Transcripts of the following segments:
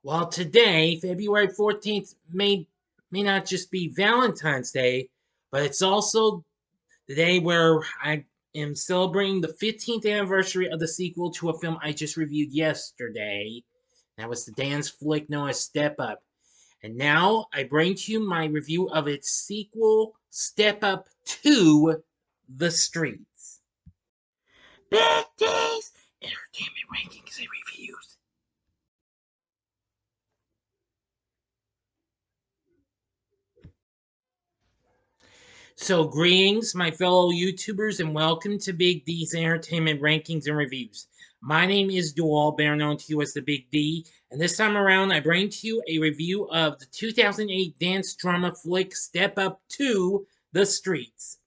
Well, today, February 14th, may not just be Valentine's Day, but it's also the day where I am celebrating the 15th anniversary of the sequel to a film I just reviewed yesterday. That was the dance flick known as Step Up. And now I bring to you my review of its sequel, Step Up 2, The Streets. Big D's Entertainment Rankings and Reviews. So, greetings, my fellow YouTubers, and welcome to Big D's Entertainment Rankings and Reviews. My name is Dual, better known to you as the Big D, and this time around I bring to you a review of the 2008 dance drama flick Step Up 2, The Streets.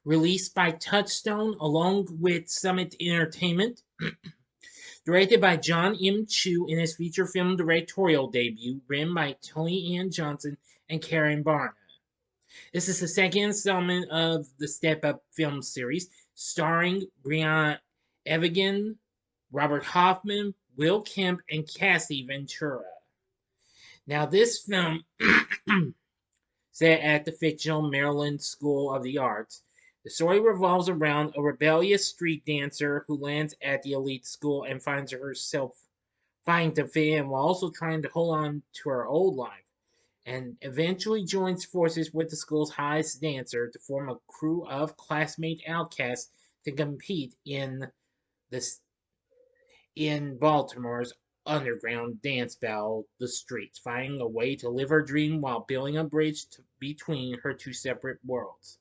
Released by Touchstone along with Summit Entertainment. Directed by John M. Chu in his feature film directorial debut, written by Tony Ann Johnson and Karen Barna. This is the second installment of the Step Up film series, starring Briana Evigan, Robert Hoffman, Will Kemp, and Cassie Ventura. Now, this film, set at the fictional Maryland School of the Arts, the story revolves around a rebellious street dancer who lands at the elite school and finds herself fighting to fit in while also trying to hold on to her old life, and eventually joins forces with the school's highest dancer to form a crew of classmate outcasts to compete this in Baltimore's underground dance battle, The Streets, finding a way to live her dream while building a bridge between her two separate worlds.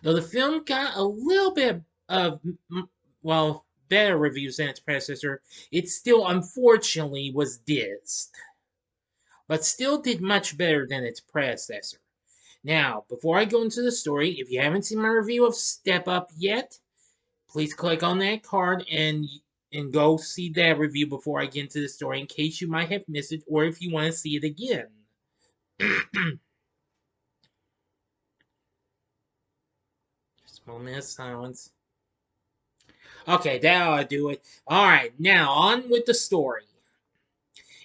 Though the film got a little bit of, well, better reviews than its predecessor, it still unfortunately was dissed, but still did much better than its predecessor. Now, before I go into the story, if you haven't seen my review of Step Up yet, please click on that card and go see that review before I get into the story in case you might have missed it or if you want to see it again. Just a moment of silence. Okay, that ought to do it. Alright, now on with the story.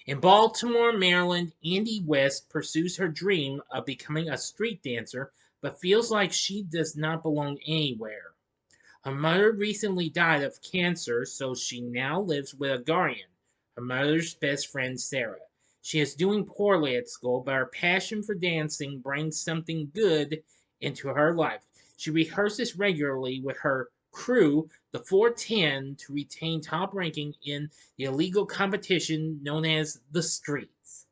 In Baltimore, Maryland, Andy West pursues her dream of becoming a street dancer, but feels like she does not belong anywhere. Her mother recently died of cancer, so she now lives with a guardian, her mother's best friend Sarah. She is doing poorly at school, but her passion for dancing brings something good into her life. She rehearses regularly with her crew, the 410, to retain top ranking in the illegal competition known as the Streets.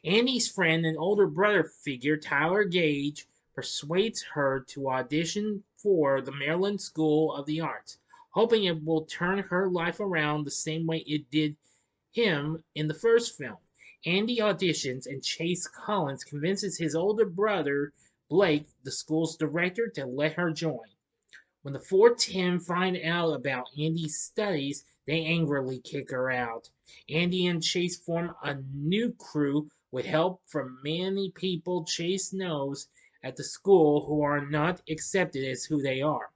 Annie's friend and older brother figure, Tyler Gage, persuades her to audition for the Maryland School of the Arts, hoping it will turn her life around the same way it did him in the first film. Andy auditions, and Chase Collins convinces his older brother, Blake, the school's director, to let her join. When the 410 find out about Andy's studies, they angrily kick her out. Andy and Chase form a new crew with help from many people Chase knows at the school who are not accepted as who they are.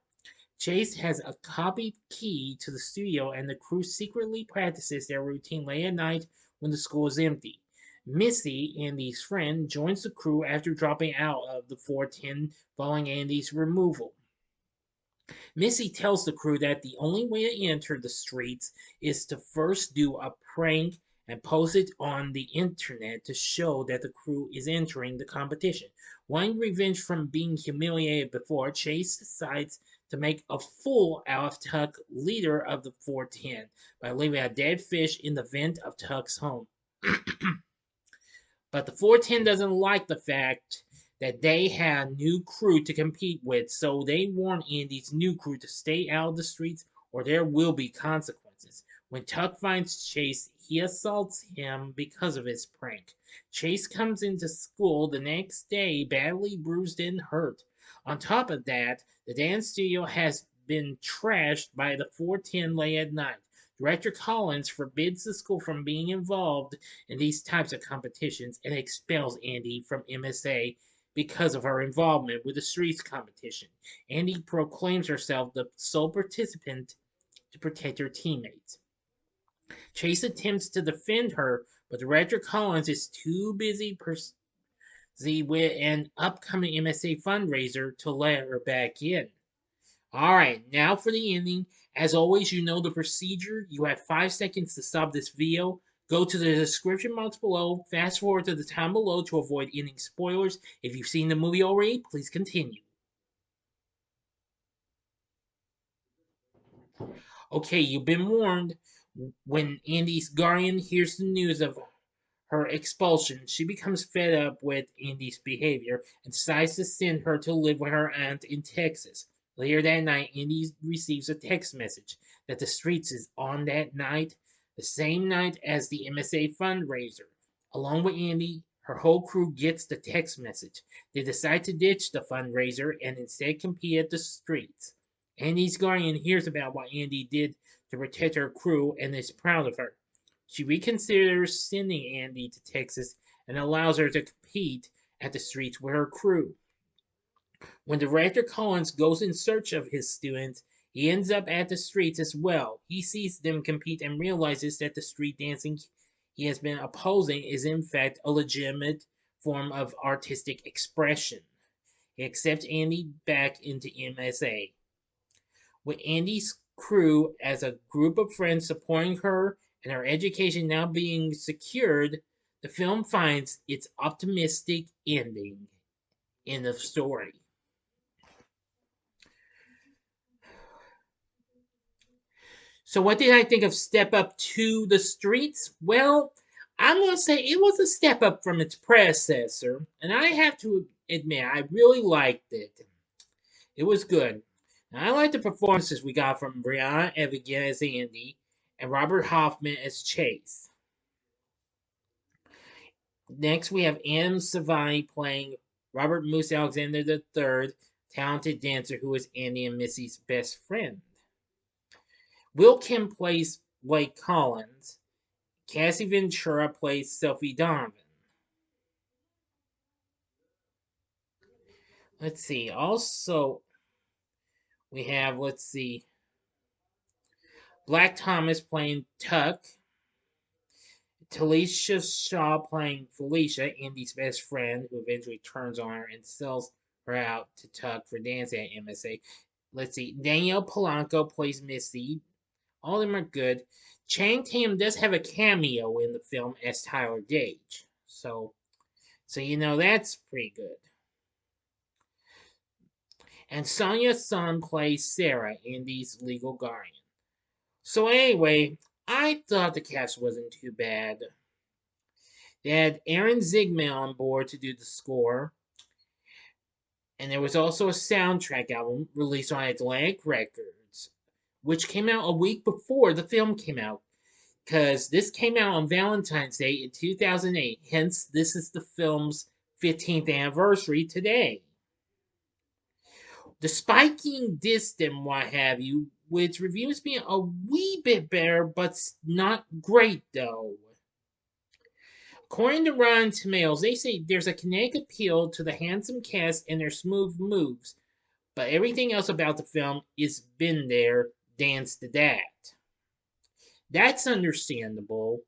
Chase has a copied key to the studio, and the crew secretly practices their routine late at night when the school is empty. Missy, Andy's friend, joins the crew after dropping out of the 410 following Andy's removal. Missy tells the crew that the only way to enter the streets is to first do a prank and post it on the internet to show that the crew is entering the competition. Wanting revenge from being humiliated before, Chase decides to make a fool out of Tuck, leader of the 410, by leaving a dead fish in the vent of Tuck's home. But the 410 doesn't like the fact that they had a new crew to compete with, so they warn Andy's new crew to stay out of the streets or there will be consequences. When Tuck finds Chase, he assaults him because of his prank. Chase comes into school the next day badly bruised and hurt. On top of that, the dance studio has been trashed by the 410 late at night. Director Collins forbids the school from being involved in these types of competitions and expels Andy from MSA because of her involvement with the streets competition. Andy proclaims herself the sole participant to protect her teammates. Chase attempts to defend her, but Director Collins is too busy with an upcoming MSA fundraiser to let her back in. All right, now for the ending. As always, you know the procedure. You have 5 seconds to stop this video. Go to the description box below. Fast forward to the time below to avoid ending spoilers. If you've seen the movie already, please continue. Okay, you've been warned. When Andy's guardian hears the news of her expulsion, she becomes fed up with Andy's behavior and decides to send her to live with her aunt in Texas. Later that night, Andy receives a text message that the streets is on that night, the same night as the MSA fundraiser. Along with Andy, her whole crew gets the text message. They decide to ditch the fundraiser and instead compete at the streets. Andy's guardian hears about what Andy did to protect her crew and is proud of her. She reconsiders sending Andy to Texas and allows her to compete at the streets with her crew. When Director Collins goes in search of his students, he ends up at the streets as well. He sees them compete and realizes that the street dancing he has been opposing is in fact a legitimate form of artistic expression. He accepts Andy back into MSA. With Andy's crew as a group of friends supporting her and her education now being secured, the film finds its optimistic ending in the story. So, what did I think of Step Up to the Streets? Well, I'm going to say it was a step up from its predecessor, and I have to admit, I really liked it. It was good. Now, I like the performances we got from Briana Evigan as Andy and Robert Hoffman as Chase. Next, we have Adam Savani playing Robert Moose Alexander III, talented dancer who is Andy and Missy's best friend. Will Kemp plays Blake Collins. Cassie Ventura plays Sophie Donovan. Let's see. Also, we have, let's see, Black Thomas playing Tuck. Talisha Shaw playing Felicia, Andy's best friend, who eventually turns on her and sells her out to Tuck for dancing at MSA. Let's see. Danielle Polanco plays Missy. All of them are good. Channing Tatum does have a cameo in the film as Tyler Gage. So you know that's pretty good. And Sonia Sun plays Sarah, Andy's legal guardian. So anyway, I thought the cast wasn't too bad. They had Aaron Zigman on board to do the score. And there was also a soundtrack album released on Atlantic Records, which came out a week before the film came out. Because this came out on Valentine's Day in 2008. Hence, this is the film's 15th anniversary today. Despite being distant and what have you, with its reviews being a wee bit better, but not great though. According to Rotten Tomatoes, they say there's a kinetic appeal to the handsome cast and their smooth moves, but everything else about the film is been there, dance to that. That's understandable.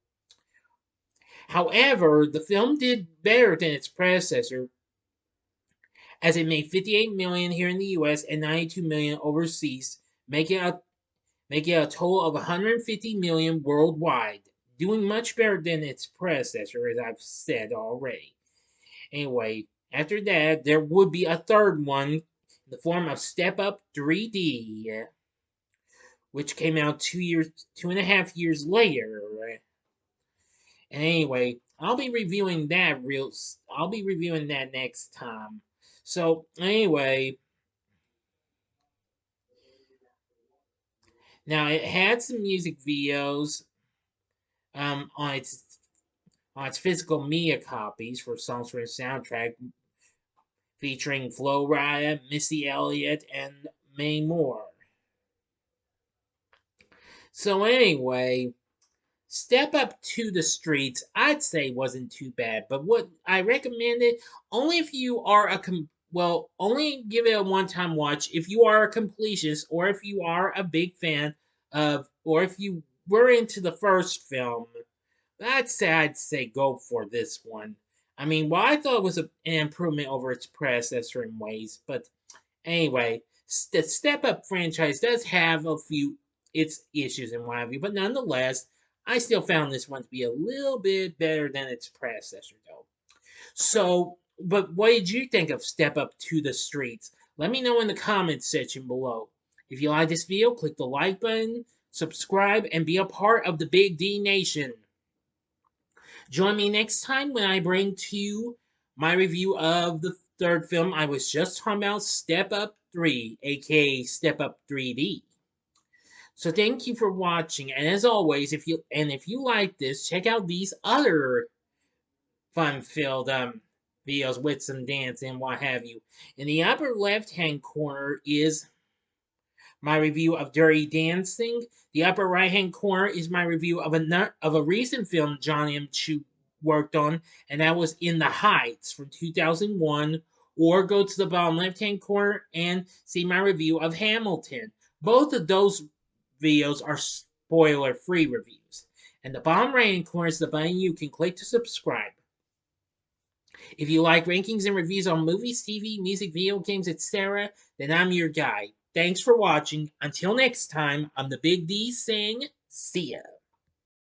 However, the film did better than its predecessor, as it made 58 million here in the US and 92 million overseas, making a total of 150 million worldwide, doing much better than its predecessor, as I've said already. Anyway, after that, there would be a third one in the form of Step Up 3D, which came out 2.5 years later. And anyway, I'll be reviewing that next time. So anyway, now it had some music videos on its physical media copies for songs for the soundtrack, featuring Flo Rida, Missy Elliott, and many more. So anyway, Step Up to the Streets, I'd say wasn't too bad, but what I recommend it only if you are only give it a one-time watch if you are a completionist or if you are a big fan of, or if you we're into the first film, I'd say go for this one. I mean, well, I thought it was an improvement over its predecessor in ways, but anyway, the Step Up franchise does have a few its issues and what have you, but nonetheless, I still found this one to be a little bit better than its predecessor, though. So, but what did you think of Step Up to the Streets? Let me know in the comments section below. If you like this video, click the like button, subscribe, and be a part of the Big D Nation. Join me next time when I bring to you my review of the third film I was just talking about, Step Up 3, aka Step Up 3D. So thank you for watching, and as always, if you like this, check out these other fun-filled videos with some dance and what have you. In the upper left-hand corner is my review of Dirty Dancing. The upper right-hand corner is my review of a recent film John M. Chu worked on, and that was In the Heights from 2001. Or go to the bottom left-hand corner and see my review of Hamilton. Both of those videos are spoiler-free reviews. And the bottom right-hand corner is the button you can click to subscribe. If you like rankings and reviews on movies, TV, music, video games, etc., then I'm your guy. Thanks for watching. Until next time, I'm the Big D saying, see ya.